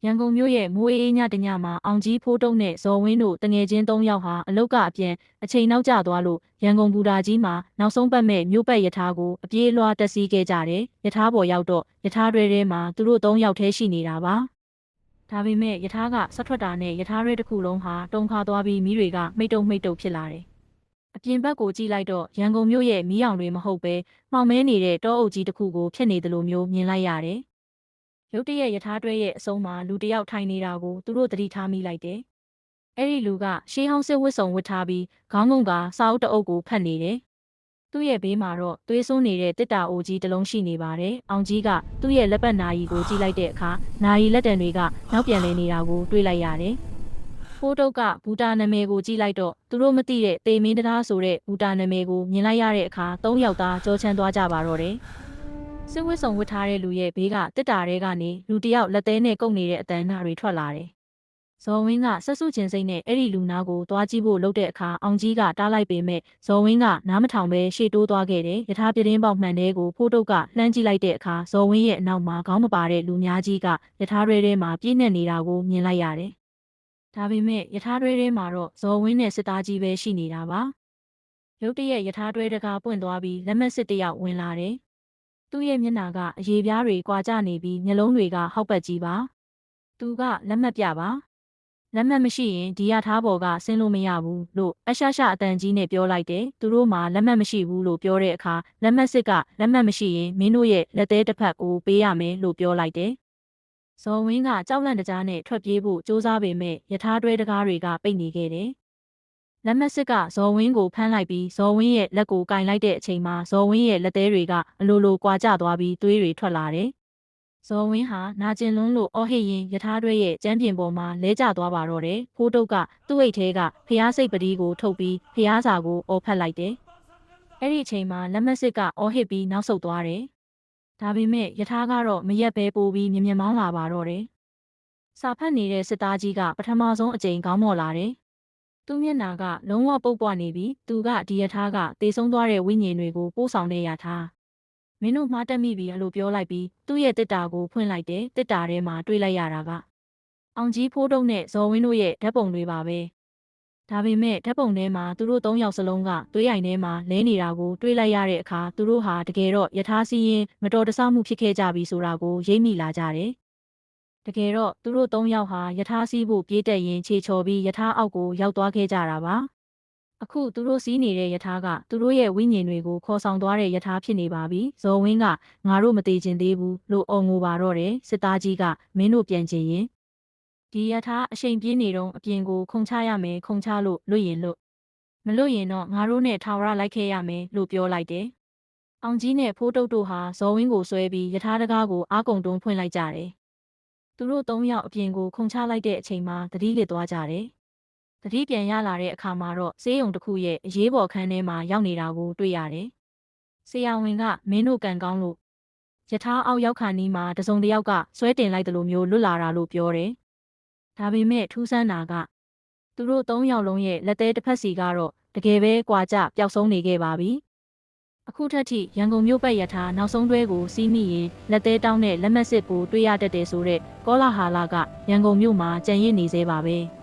ရန်ကုန်မြို့ရဲ့မိုးအေးညတညမှာအောင်ကြီးဖိုးတုံးနဲ့ဇော်ဝင်းတို့တငယ်ချင်း၃ယောက်ဟာအလုတ်ကအပြန်အချိန်နောက်ကျသွားလို့ရန်ကုန်ဘူတာကြီးမှာနောက်ဆုံးပတ်မဲ့မြို့ပတ်ရထားကိုအပြေးလွှားတက်စီးခဲ့ကြတယ်။ရထားပေါ်ရောက်တော့ရထားတွဲထဲမှာသူတို့၃ယောက်တည်းရှိနေတာပါ။ဒါပေမဲ့ရထားကဆက်ထွက်တာနဲ့ရထားတွဲတစ်ခုလုံးဟာတုန်ခါသွားပြီးမီးတွေကမိတ်တုပ်ဖြစ်လာတယ်။အပြင်ဘက်ကိုကြည့်လိုက်တော့ရန်ကုန်မြို့ရဲ့မီးအောင်တွေမဟုတ်ပဲမှောင်မဲနေတဲ့တောအုပ်ကြီးတစ်ခုကိုဖြစ်နေသလိုမျိုးမြင်လိုက်ရတယ်။ရုတ်တရက်ရထားတွဲရဲ့အဆုံးမှာလူတစ်ယောက်ထိုင်နေတာကိုသူတို့သတိထားမိလိုက်တယ်။အဲ့ဒီလူကရှေးဟောင်းစစ်ဝတ်စုံဝတ်ထားပြီးခေါင်းငုံကစာအုပ်တအုပ်ကိုဖတ်နေတယ်။သူ့ရဲ့ဘေးမှာတော့သွေးစွန်းနေတဲ့တစ်တာအိုကြီးတစ်လုံးရှိနေပါတယ်။အောင်ကြီးကသူ့ရဲ့လက်ပတ်နာရီကိုကြည့်လိုက်တဲ့အခါနာရီလက်တံတွေကနောက်ပြန်လည်နေတာကိုတွေ့လိုက်ရတယ်။ဖိုးတုတ်ကဘူတာနာမည်ကိုကြည့်လိုက်တော့သူတို့မသိတဲ့တေမင်းတရားဆိုတဲ့ဘူတာနာမည်ကိုမြင်လိုက်ရတဲ့အခါ၃ယောက်သားကြောချမ်းသွားကြပါတော့တယ်။စစ်ဝတ်ဆောင်ဝတ်ထားတဲ့လူရဲ့ဘေးကတစ်တာတဲကနေလူတယောက်လက်သေးနဲ့ကုတ်နေတဲ့အတန်းတွေထွက်လာတယ်။ဇော်ဝင်းကဆက်စုချင်းစိတ်နဲ့အဲ့ဒီလူနာကိုသွားကြည့်ဖို့လုပ်တဲ့အခါအောင်ကြီးကတားလိုက်ပေမဲ့ဇော်ဝင်းကနားမထောင်ပဲရှေ့တိုးသွားခဲ့တယ်။ရထားပြတင်းပေါက်မှန်တဲ့ကိုဖိုးတုတ်ကလှမ်းကြည့်လိုက်တဲ့အခါဇော်ဝင်းရဲ့အနောက်မှာခေါင်းမပါတဲ့လူများကြီးကရထားတွဲထဲမှာပြည့်နေနေတာကိုမြင်လိုက်ရတယ်။ဒါပေမဲ့ရထားတွဲထဲမှာတော့ဇော်ဝင်းနဲ့စစ်သားကြီးပဲရှိနေတာပါ။ရုတ်တရက်ရထားတွဲတကားပွင့်သွားပြီးလက်မစစ်တယောက်ဝင်လာတယ်။သူ့ရဲ့မျက်နှာကအရေပြားတွေကွာကျနေပြီးမျက်လုံးတွေကဟောက်ပတ်ကြီးပါသူကလက်မှတ်ပြပါလက်မှတ်မရှိရင်ဒီရထားပေါ်ကဆင်းလို့မရဘူးလို့အရှရှအတန်ကြီးနဲ့ပြောလိုက်တယ်သူတို့မှလက်မှတ်မရှိဘူးလို့ပြောတဲ့အခါလက်မှတ်စစ်ကလက်မှတ်မရှိရင်မင်းတို့ရဲ့လက်သေးတစ်ဖက်ကိုပေးရမယ်လို့ပြောလိုက်တယ်ဇော်ဝင်းကကြောက်လန့်တကြားနဲ့ထွက်ပြေးဖို့စူးစမ်းပေမဲ့ရထားတွဲတကားတွေကပိတ်နေခဲ့တယ်လက်မစစ်ကဇော်ဝင်းကိုဖမ်းလိုက်ပြီးဇော်ဝင်းရဲ့လက်ကိုကင်လိုက်တဲ့အချိန်မှာဇော်ဝင်းရဲ့လက်သေးတွေကအလိုလိုကွာကျသွားပြီးသွေးတွေထွက်လာတယ်။ဇော်ဝင်းဟာနာကျင်လွန်းလို့အော်ဟစ်ရင်ရထားတွဲရဲ့ကျမ်းပြင်ပေါ်မှာလဲကျသွားပါတော့တယ်။ဖိုးတုတ်ကသူ့အိတ်ထဲကဖျားစိတ်ပတိကိုထုတ်ပြီးဖျားစာကိုအော်ဖတ်လိုက်တယ်။အဲ့ဒီအချိန်မှာလက်မစစ်ကအော်ဟစ်ပြီးနောက်ဆုတ်သွားတယ်။ဒါပေမဲ့ရထားကတော့မရက်ပဲပိုးပြီးမြင်မောင်းလာပါတော့တယ်။စာဖတ်နေတဲ့စစ်သားကြီးကပထမဆုံးအကြိမ်ခေါင်းမော်လာတယ်သူ့မျက်နှာကလုံးဝပုတ်ပွားနေပြီးသူကဒီရထားကတေဆုံးသွားတဲ့ဝိညာဉ်တွေကိုပို့ဆောင်တဲ့ရထားမင်းတို့မှားတက်မိပြီလို့ပြောလိုက်ပြီးသူ့ရဲ့တစ်တာကိုဖွင့်လိုက်တယ်တစ်တာထဲမှာတွေ့လိုက်ရတာကအောင်ကြီးဖိုးတုံးနဲ့ဇော်ဝင်းတို့ရဲ့ဓာတ်ပုံတွေပါပဲဒါပေမဲ့ဓာတ်ပုံထဲမှာသူတို့၃ယောက်စလုံးကသွေးရိုင်ထဲမှာလဲနေတာကိုတွေ့လိုက်ရတဲ့အခါသူတို့ဟာတကယ်တော့ရထားစီးရင်မတော်တဆမှုဖြစ်ခဲ့ကြပြီဆိုတာကိုရိပ်မိလာကြတယ်တကယ်တော့သူတို့၃ယောက်ဟာယထာစီးဖို့ပြေးတက်ရင်ခြေချော်ပြီးယထာအောက်ကိုရောက်သွားခဲ့ကြတာပါအခုသူတို့စီးနေတဲ့ယထာကသူတို့ရဲ့ဝိညာဉ်တွေကိုခေါ်ဆောင်သွားတဲ့ယထာဖြစ်နေပါပြီဇော်ဝင်းကငါတို့မသေးချင်သေးဘူးလို့အော်ငိုပါတော့တယ်စစ်သားကြီးကမင်းတို့ပြန်ချင်ရင်ဒီယထာအရှိန်ပြင်းနေတော့အပြင်ကိုခုန်ချရမယ်ခုန်ချလို့လွတ်ရင်လွတ်မလွတ်ရင်တော့ငါတို့နဲ့ထာဝရလိုက်ခဲ့ရမယ်လို့ပြောလိုက်တယ်အောင်ကြီးနဲ့ဖိုးတုတ်တို့ဟာဇော်ဝင်းကိုဆွဲပြီးယထာတကားကိုအားကုန်တွန်းဖွင့်လိုက်ကြတယ်သူတို့၃ယောက်အပြင်ကိုခုန်ချလိုက်တဲ့အချိန်မှာသတိလစ်သွားကြတယ်။သတိပြန်ရလာတဲ့အခါမှာတော့ဆေးရုံတစ်ခုရဲ့အရေးပေါ်ခန်းထဲမှာရောက်နေတာကိုတွေ့ရတယ်။ဆရာဝန်ကမင်းတို့ကန်ကောင်းလို့ယထာအောက်ရောက်ခါနီးမှာတစုံတစ်ယောက်ကဆွဲတင်လိုက်တယ်လို့မျိုးလွတ်လာတာလို့ပြောတယ်။ဒါပေမဲ့ထူးဆန်းတာကသူတို့၃ယောက်လုံးရဲ့လက်သေးတစ်ဖက်စီကတော့တကယ်ပဲကွာကျပျောက်ဆုံးနေခဲ့ပါပြီ။အခုထက်ထိရန်ကုန်မြို့ပတ်ရထားနောက်ဆုံးတွဲကိုစီးမိရင်လက်သေးတောင်းနဲ့လက်မစစ်ကိုတွေ့ရတတ်တယ်ဆိုတဲ့ကောလာဟာလာကရန်ကုန်မြို့မှာကြံရစ်နေသေးပါပဲ။